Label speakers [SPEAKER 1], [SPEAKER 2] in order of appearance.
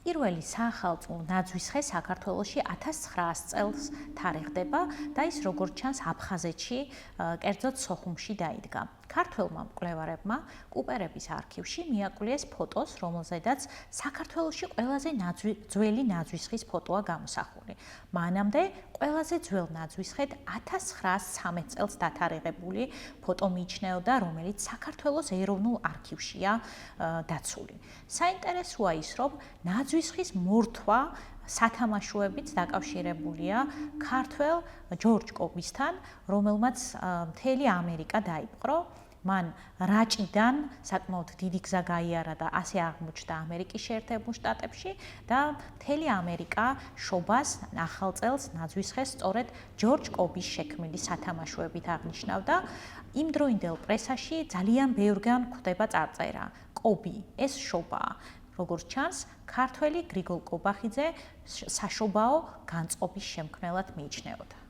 [SPEAKER 1] პირველი საახალწლო ნაძვისხე საქართველოში 1900 წელს თარიღდება და ის როგორც ჩანს აფხაზეთში, კერძოდ სოხუმში დაიდგა. ქართველმა მკვლევარებმა კუპერების არქივში მიაკვლიეს ფოტოს, რომელზედაც საქართველოში ყველაზე ძველი ნაძვისხის ფოტოა გამოსახული. მანამდე ყველაზე ძველ ნაძვისხედ 1913 წელს დათარიღებული ფოტო მიიჩნეოდა, რომელიც საქართველოს ეროვნულ არქივშია დაცული. საინტერესოა ის, რომ ნაძვისხის მორთვა სათამაშოებით დაკავშირებულია ქართველ ჯორჯ კობისთან, რომელმაც მთელი ამერიკა დაიპყრო. მან რაჭიდან საკმაოდ დიდი გზა გაიარა და ასე აღმოჩნდა ამერიკის შეერთებულ შტატებში და მთელი ამერიკა შობას ახალ წელს ნაძვისხეს სწორედ ჯორჯ კობის შექმნილი სათამაშოებით აღნიშნავდა. იმდროინდელ პრესაში ძალიან ბევრგან გვხვდება წარწერა კობი, ეს შობაა. როგორც ჩანს, ქართველი გრიგოლ კობახიძე საშობაო განწყობის შემქმნელად მიიჩნეოდა.